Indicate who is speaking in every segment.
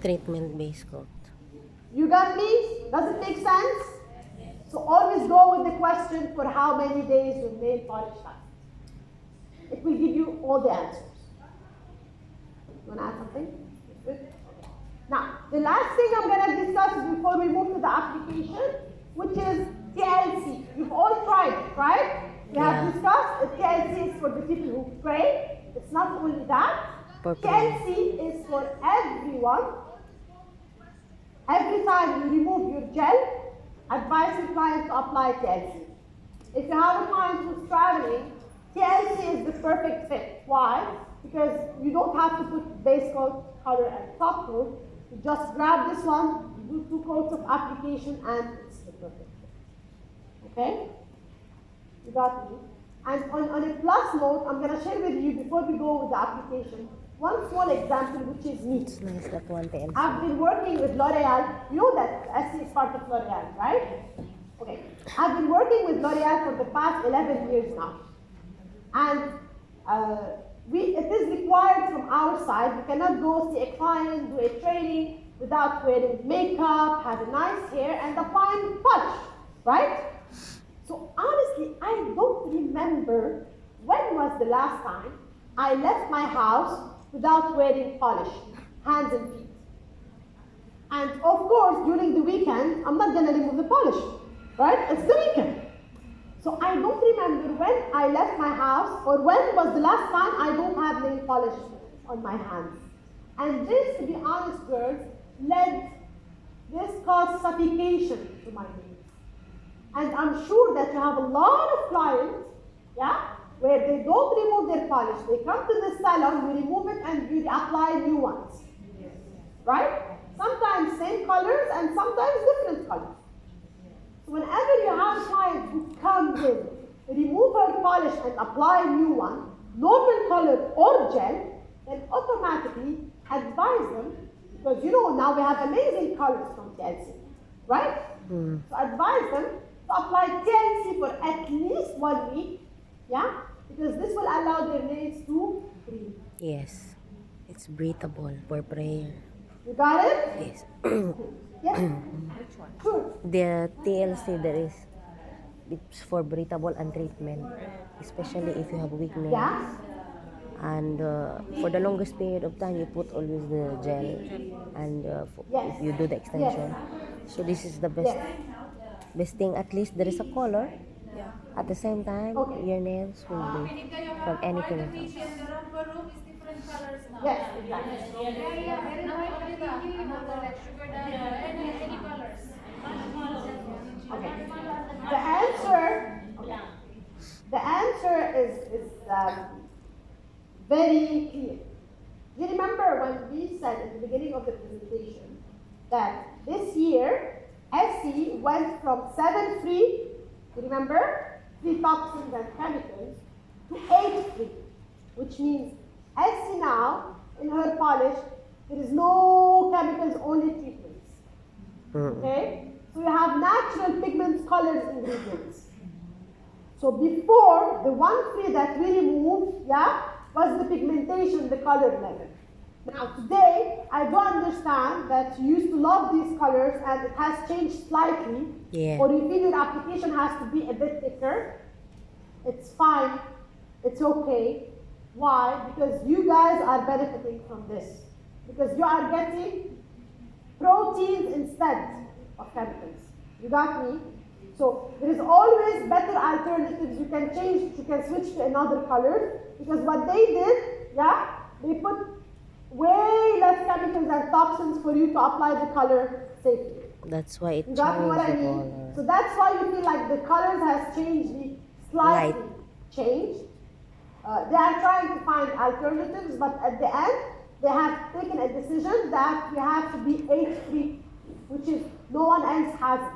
Speaker 1: Treatment base coat.
Speaker 2: You got me? Does it make sense? So always go with the question for how many days your nail polish lasts. It will give you all the answers. You want to add something? Good? Okay. Now, the last thing I'm going to discuss before we move to the application, which is TLC. You've all tried it, right? We have discussed that TLC is for the people who pray. It's not only that. TLC is for everyone. Every time you remove your gel, advise your client to apply TLC. If you have a client who's traveling, TLC is the perfect fit. Why? Because you don't have to put base coat, color, and top coat. You just grab this one, do 2 coats of application, and it's the perfect fit. Okay? You got me? And on a plus note, I'm going to share with you, before we go with the application, one small example, which is me.
Speaker 1: It's nice that one TLC.
Speaker 2: I've been working with L'Oreal. You know that Essie is part of L'Oreal, right? Okay. I've been working with L'Oreal for the past 11 years now. And it is required from our side. We cannot go see a client, do a training without wearing makeup, have a nice hair, and applying polish, right? So honestly, I don't remember when was the last time I left my house without wearing polish, hands and feet. And of course, during the weekend, I'm not gonna remove the polish, right? It's the weekend. So I don't remember when I left my house or when was the last time I don't have nail polish on my hands. And this, to be honest, girls, this caused suffocation to my nails. And I'm sure that you have a lot of clients, yeah, where they don't remove their polish. They come to the salon, you remove it, and you apply new ones. Right? Sometimes same colors and sometimes different colors. So whenever you have a client who comes in, remove her polish and apply a new one, normal color or gel, then automatically advise them, because you know now we have amazing colors from TLC, right? So advise them to apply TLC for at least 1 week, yeah? Because this will allow their nails to breathe.
Speaker 1: Yes, it's breathable for prayer.
Speaker 2: You got it?
Speaker 1: Yes.
Speaker 2: Yes? Which one? Sure.
Speaker 1: The TLC there is, it's for breathable and treatment, especially if you have weak nails.
Speaker 2: Yeah?
Speaker 1: And for the longest period of time, you put always the gel, and if you do the extension. So this is the best thing. At least there is a color. At the same time, your nails will be from any chemicals.
Speaker 2: Yes, exactly. Okay. The answer is very clear. You remember when we said at the beginning of the presentation that this year Essie went from 7 free, you remember, 3 toxins and chemicals, to 8 free, which means Essie now, in her polish, there is no chemicals, only treatments. Okay? So you have natural pigments, colors, ingredients. So before, the 1 free that we removed, was the pigmentation, the color level. Now today, I do understand that you used to love these colors and it has changed slightly, or you feel your application has to be a bit thicker. It's fine, it's okay. Why? Because you guys are benefiting from this. Because you are getting proteins instead of chemicals. You got me? So there is always better alternatives. You can change, you can switch to another color. Because what they did, they put way less chemicals and toxins for you to apply the color safely.
Speaker 1: That's why it
Speaker 2: changed the color. So that's why you feel like the colors has changed, slightly changed. They are trying to find alternatives, but at the end, they have taken a decision that we have to be 8 free, which is no one else has it.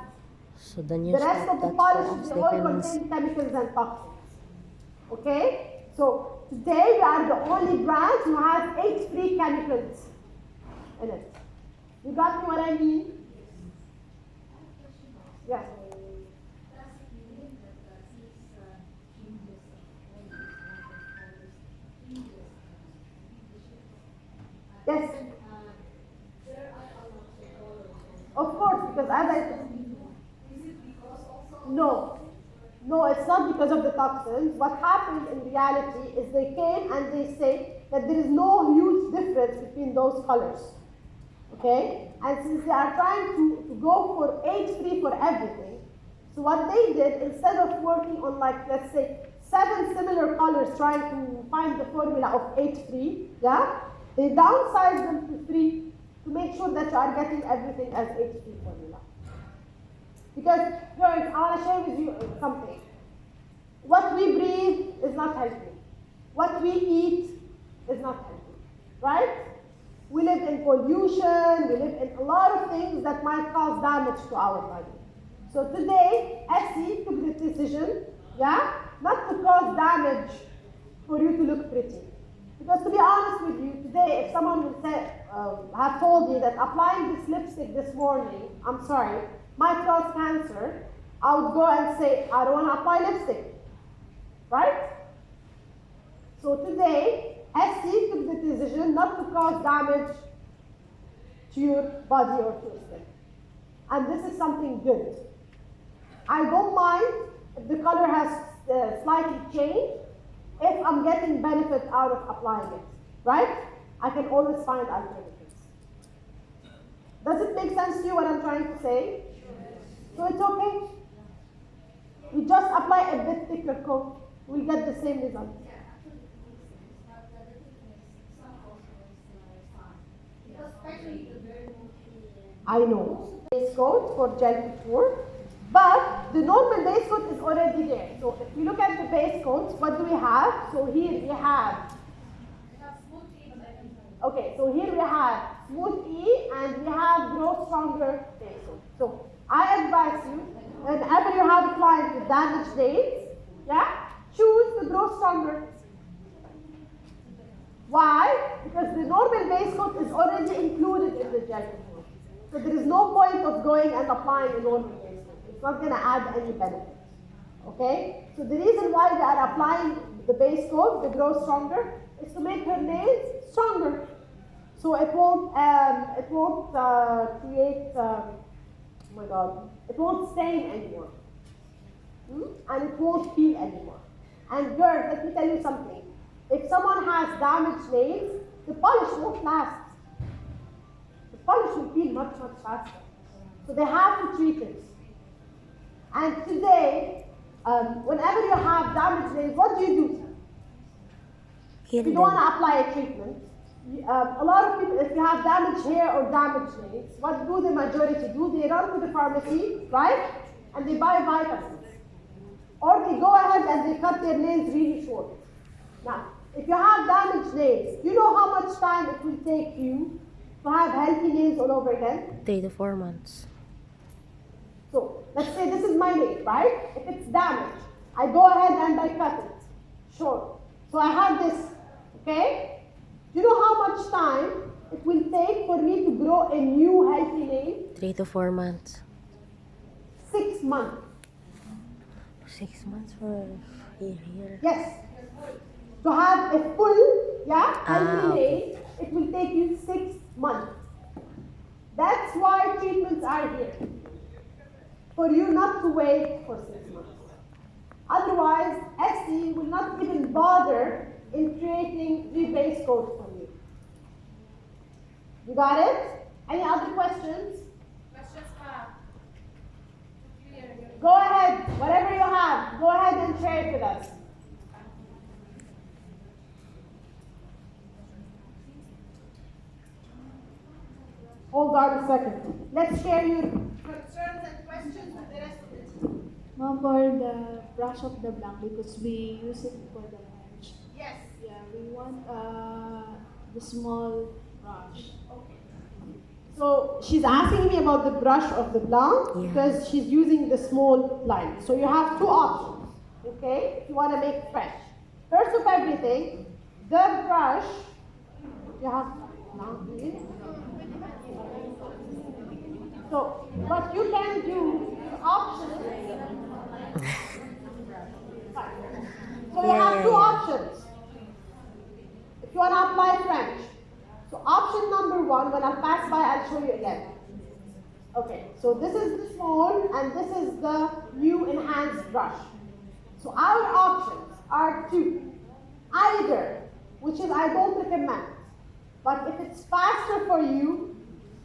Speaker 1: So the
Speaker 2: rest of the polishes, they all contain chemicals and toxins. Okay? So today we are the only brand who has 8 free chemicals in it. You got me what I mean? Yes. Yes. it's not because of the toxins. What happens in reality is they came and they say that there is no huge difference between those colors. Okay? And since they are trying to go for age-free for everything, so what they did, instead of working on, like, let's say, 7 similar colors trying to find the formula of age-free, yeah, they downsized them to 3 to make sure that you are getting everything as age-free formula. Because, girls, I want to share with you something. What we breathe is not healthy. What we eat is not healthy, right? We live in pollution, we live in a lot of things that might cause damage to our body. So today, Essie took the decision, yeah, not to cause damage for you to look pretty. Because to be honest with you, today, if someone would say, have told me that applying this lipstick this morning, I'm sorry, might cause cancer, I would go and say, I don't want to apply lipstick, right? So today, Essie took the decision not to cause damage to your body or to your skin. And this is something good. I don't mind if the color has slightly changed, if I'm getting benefit out of applying it, right? I can always find alternatives. Does it make sense to you what I'm trying to say? So it's okay. We just apply a bit thicker coat, we'll get the same result. I know. Base coat for gel couture, but the normal base coat is already there. So if you look at the base coats, what do we have? So here we have. Okay, so here we have Smooth E and we have Grow Stronger base coat. So I advise you, whenever you have a client with damaged nails, yeah, choose the Grow Stronger. Why? Because the normal base coat is already included in the gel couture. So there is no point of going and applying a normal base coat. It's not going to add any benefit. Okay? So the reason why we are applying the base coat, the Grow Stronger, is to make her nails stronger. So it won't create, oh my God, it won't stain anymore. And it won't peel anymore. And girls, let me tell you something. If someone has damaged nails, the polish won't last. The polish will peel much, much faster. So they have to treat it. And today, whenever you have damaged nails, what do? If you don't want to apply a treatment, a lot of people, if you have damaged hair or damaged nails, what do the majority do? They run to the pharmacy, right? And they buy vitamins. Or they go ahead and they cut their nails really short. Now, if you have damaged nails, you know how much time it will take you to have healthy nails all over again?
Speaker 1: 3 to 4 months.
Speaker 2: So, let's say this is my nail, right? If it's damaged, I go ahead and I cut it short. So I have this, okay? Do you know how much time it will take for me to grow a new healthy nail?
Speaker 1: 3 to 4 months.
Speaker 2: 6 months.
Speaker 1: 6 months for here.
Speaker 2: Yes. To have a full, healthy
Speaker 1: okay.
Speaker 2: nail, it will take you 6 months. That's why treatments are here. For you not to wait for 6 months. Otherwise, Essie will not even bother in creating the base coat for you. You got it? Any other questions? Go ahead, whatever you have, go ahead and share it with us. Hold on a second. Let's share your concerns and questions with the rest of the team.
Speaker 3: Ma'am, for the brush of the blank, because we use it for the bench.
Speaker 2: Yes.
Speaker 3: Yeah, we want the small brush.
Speaker 2: Okay. So she's asking me about the brush of the blanc because she's using the small line. So you have 2 options, okay, if you want to make fresh. First of everything, the brush, you have blanc here. So what you can do, options. So you have 2 options. If you want to apply French. So option number 1, when I pass by, I'll show you again. Okay, so this is the small and this is the new enhanced brush. So our options are two. Either, which is I don't recommend, but if it's faster for you,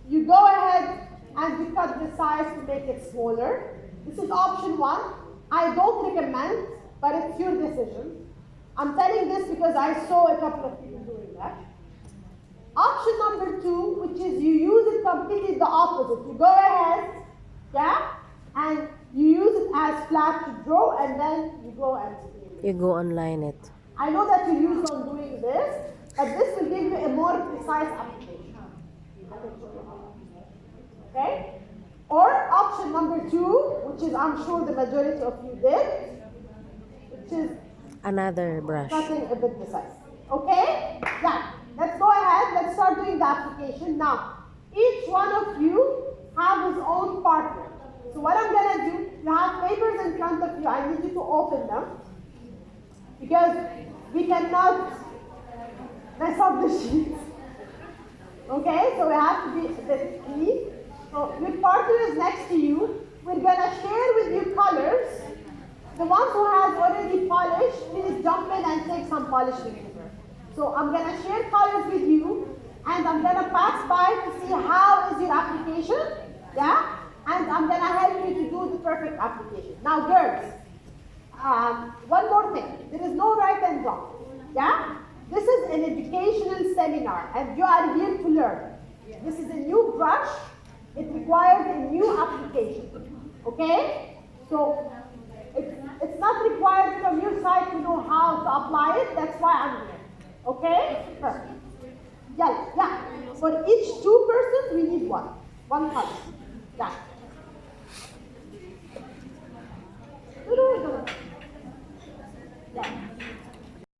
Speaker 2: you go ahead and you cut the size to make it smaller. This is option one. I don't recommend, but it's your decision. I'm telling this because I saw a couple of people doing that. Option number two, which is you use it completely the opposite. You go ahead, yeah, and you use it as flat to draw, and then you go and
Speaker 1: You go online it.
Speaker 2: I know that you're used on doing this, but this will give you a more precise application. Okay? Or option number two, which is I'm sure the majority of you did, which is
Speaker 1: Another brush.
Speaker 2: cutting a bit precise. Okay? Yeah. Let's go ahead. Let's start doing the application. Now, each one of you have his own partner. So what I'm going to do, you have papers in front of you. I need you to open them because we cannot mess up the sheets. Okay? So we have to be a bit clean. So your partner is next to you. We're going to share with you colors. The ones who have already polished, please jump in and take some polished remover. So I'm going to share colors with you, and I'm going to pass by to see how is your application, yeah? And I'm going to help you to do the perfect application. Now, girls, one more thing. There is no right and wrong, yeah? This is an educational seminar, and you are here to learn. This is a new brush. It requires a new application, okay? So, it's not required from your side to know how to apply it. That's why I'm here. Okay? Perfect. Yeah. For each two persons, we need one. One color. Yeah.